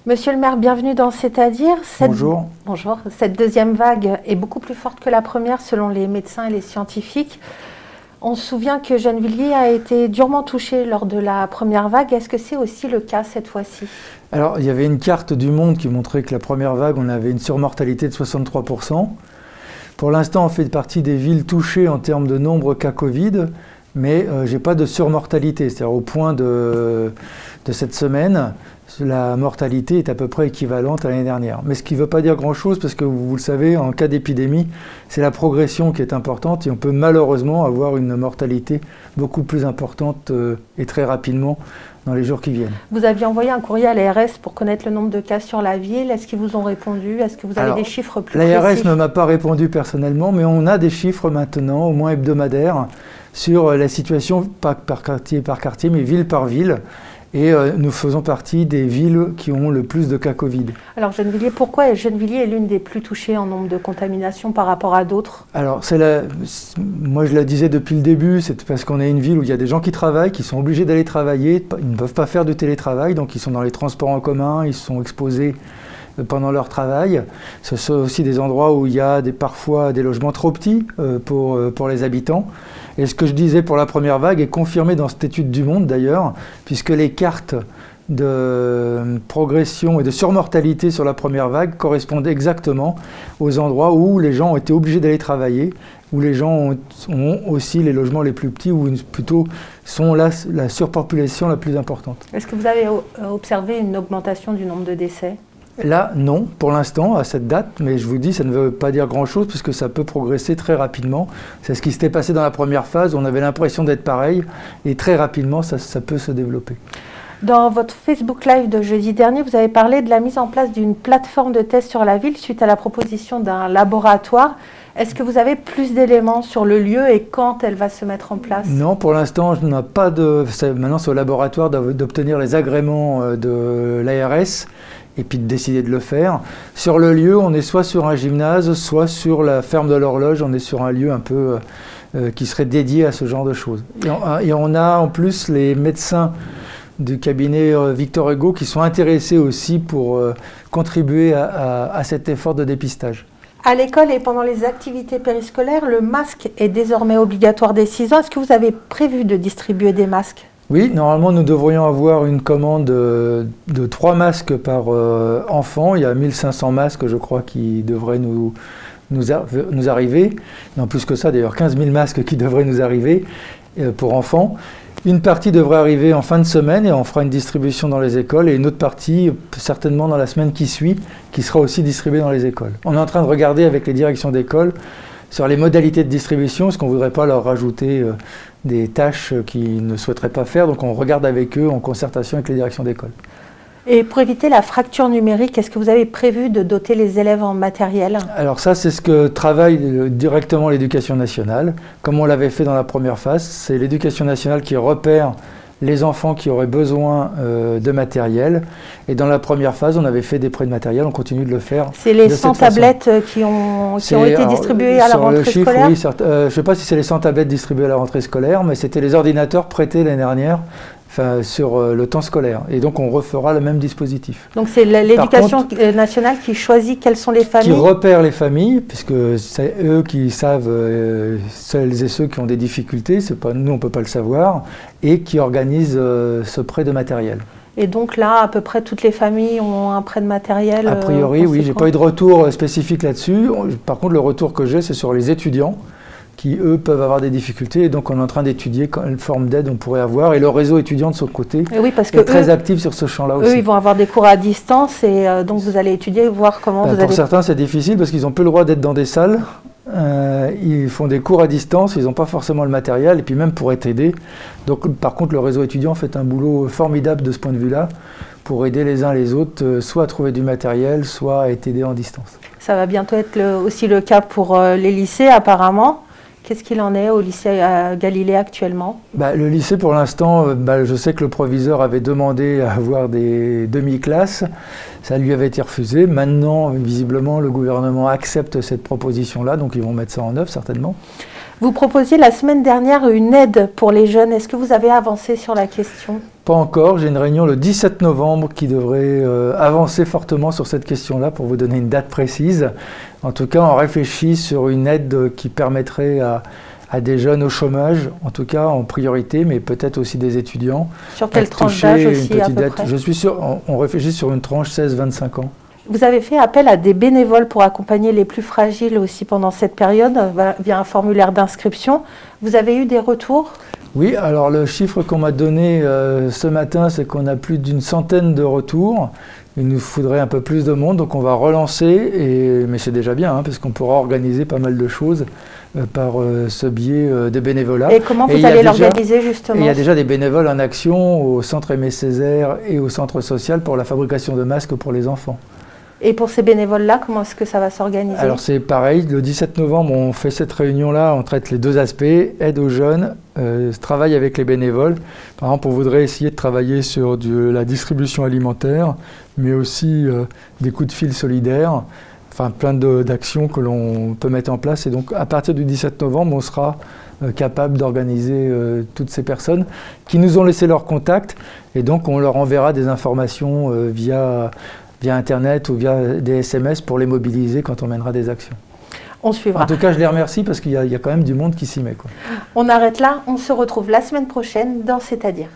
Monsieur le maire, bienvenue dans C'est-à-dire. Bonjour. Bonjour. Cette deuxième vague est beaucoup plus forte que la première selon les médecins et les scientifiques. On se souvient que Gennevilliers a été durement touché lors de la première vague. Est-ce que c'est aussi le cas cette fois-ci? Alors, il y avait une carte du monde qui montrait que la première vague, on avait une surmortalité de 63%. Pour l'instant, on fait partie des villes touchées en termes de nombre cas Covid, mais je n'ai pas de surmortalité. C'est-à-dire au point de cette semaine, la mortalité est à peu près équivalente à l'année dernière. Mais ce qui ne veut pas dire grand-chose, parce que vous le savez, en cas d'épidémie, c'est la progression qui est importante et on peut malheureusement avoir une mortalité beaucoup plus importante et très rapidement dans les jours qui viennent. Vous aviez envoyé un courrier à l'ARS pour connaître le nombre de cas sur la ville. Est-ce qu'ils vous ont répondu? Est-ce que vous avez des chiffres plus précis? L'ARS ne m'a pas répondu personnellement, mais on a des chiffres maintenant, au moins hebdomadaires, sur la situation, pas par quartier, mais ville par ville. Et nous faisons partie des villes qui ont le plus de cas Covid. Alors Gennevilliers, pourquoi Gennevilliers est l'une des plus touchées en nombre de contaminations par rapport à d'autres? Alors, moi je la disais depuis le début, c'est parce qu'on est une ville où il y a des gens qui travaillent, qui sont obligés d'aller travailler, ils ne peuvent pas faire de télétravail, donc ils sont dans les transports en commun, ils sont exposés pendant leur travail. Ce sont aussi des endroits où il y a parfois des logements trop petits pour les habitants. Et ce que je disais pour la première vague est confirmé dans cette étude du Monde d'ailleurs, puisque les cartes de progression et de surmortalité sur la première vague correspondent exactement aux endroits où les gens ont été obligés d'aller travailler, où les gens ont aussi les logements les plus petits, où plutôt sont la surpopulation la plus importante. Est-ce que vous avez observé une augmentation du nombre de décès ? Là, non, pour l'instant, à cette date, mais je vous dis, ça ne veut pas dire grand-chose, puisque ça peut progresser très rapidement. C'est ce qui s'était passé dans la première phase, on avait l'impression d'être pareil, et très rapidement, ça peut se développer. Dans votre Facebook Live de jeudi dernier, vous avez parlé de la mise en place d'une plateforme de test sur la ville suite à la proposition d'un laboratoire. Est-ce que vous avez plus d'éléments sur le lieu et quand elle va se mettre en place? Non, pour l'instant, je n'ai pas de... Maintenant, c'est au laboratoire d'obtenir les agréments de l'ARS et puis de décider de le faire. Sur le lieu, on est soit sur un gymnase, soit sur la ferme de l'horloge, on est sur un lieu un peu qui serait dédié à ce genre de choses. Et on a en plus les médecins du cabinet Victor Hugo qui sont intéressés aussi pour contribuer à cet effort de dépistage. À l'école et pendant les activités périscolaires, le masque est désormais obligatoire dès 6 ans. Est-ce que vous avez prévu de distribuer des masques? Oui, normalement nous devrions avoir une commande de 3 masques par enfant. Il y a 1500 masques, je crois, qui devraient nous arriver. Non, plus que ça d'ailleurs, 15 000 masques qui devraient nous arriver pour enfants. Une partie devrait arriver en fin de semaine et on fera une distribution dans les écoles et une autre partie certainement dans la semaine qui suit qui sera aussi distribuée dans les écoles. On est en train de regarder avec les directions d'école sur les modalités de distribution, parce qu'on ne voudrait pas leur rajouter des tâches qu'ils ne souhaiteraient pas faire, donc on regarde avec eux en concertation avec les directions d'école. Et pour éviter la fracture numérique, est-ce que vous avez prévu de doter les élèves en matériel? Alors ça, c'est ce que travaille directement l'Éducation nationale, comme on l'avait fait dans la première phase. C'est l'Éducation nationale qui repère les enfants qui auraient besoin de matériel. Et dans la première phase, on avait fait des prêts de matériel, on continue de le faire. C'est les 100 tablettes qui ont été distribuées à la rentrée scolaire? Oui, je ne sais pas si c'est les 100 tablettes distribuées à la rentrée scolaire, mais c'était les ordinateurs prêtés l'année dernière. Enfin, sur le temps scolaire. Et donc, on refera le même dispositif. Donc, c'est l'Éducation nationale qui choisit quelles sont les familles? Qui repère les familles, puisque c'est eux qui savent, celles et ceux qui ont des difficultés, pas, nous, on ne peut pas le savoir, et qui organisent ce prêt de matériel. Et donc là, à peu près toutes les familles ont un prêt de matériel? A priori, oui. Je n'ai pas eu de retour spécifique là-dessus. Par contre, le retour que j'ai, c'est sur les étudiants, qui, eux, peuvent avoir des difficultés. Et donc, on est en train d'étudier quelle forme d'aide on pourrait avoir. Et le réseau étudiant de son côté est très actif sur ce champ-là aussi. Eux, ils vont avoir des cours à distance et donc vous allez étudier, voir comment vous allez... Pour certains, c'est difficile parce qu'ils n'ont plus le droit d'être dans des salles. Ils font des cours à distance, ils n'ont pas forcément le matériel. Et puis même pour être aidés. Donc, par contre, le réseau étudiant fait un boulot formidable de ce point de vue-là pour aider les uns les autres, soit à trouver du matériel, soit à être aidés en distance. Ça va bientôt être aussi le cas pour les lycées, apparemment. Qu'est-ce qu'il en est au lycée Galilée actuellement? Le lycée, pour l'instant, je sais que le proviseur avait demandé à avoir des demi-classes. Ça lui avait été refusé. Maintenant, visiblement, le gouvernement accepte cette proposition-là, donc ils vont mettre ça en œuvre certainement. Vous proposiez la semaine dernière une aide pour les jeunes. Est-ce que vous avez avancé sur la question? Pas encore. J'ai une réunion le 17 novembre qui devrait avancer fortement sur cette question-là pour vous donner une date précise. En tout cas, on réfléchit sur une aide qui permettrait à des jeunes au chômage, en tout cas en priorité, mais peut-être aussi des étudiants. Sur quelle tranche d'âge aussi à peu près? Je suis sûr, on réfléchit sur une tranche 16-25 ans. Vous avez fait appel à des bénévoles pour accompagner les plus fragiles aussi pendant cette période via un formulaire d'inscription. Vous avez eu des retours? Oui, alors le chiffre qu'on m'a donné ce matin, c'est qu'on a plus d'une centaine de retours. Il nous faudrait un peu plus de monde, donc on va relancer, mais c'est déjà bien, parce qu'on pourra organiser pas mal de choses par ce biais des bénévolats. Et comment vous allez l'organiser justement? Il y a déjà des bénévoles en action au centre Aimé Césaire et au centre social pour la fabrication de masques pour les enfants. Et pour ces bénévoles-là, comment est-ce que ça va s'organiser? Alors c'est pareil, le 17 novembre, on fait cette réunion-là, on traite les deux aspects, aide aux jeunes, travail avec les bénévoles. Par exemple, on voudrait essayer de travailler sur la distribution alimentaire, mais aussi des coups de fil solidaires, enfin plein d'actions que l'on peut mettre en place. Et donc à partir du 17 novembre, on sera capable d'organiser toutes ces personnes qui nous ont laissé leur contact, et donc on leur enverra des informations via Internet ou via des SMS pour les mobiliser quand on mènera des actions. On suivra. En tout cas, je les remercie parce qu'il y a quand même du monde qui s'y met, quoi. On arrête là, on se retrouve la semaine prochaine dans C'est-à-dire.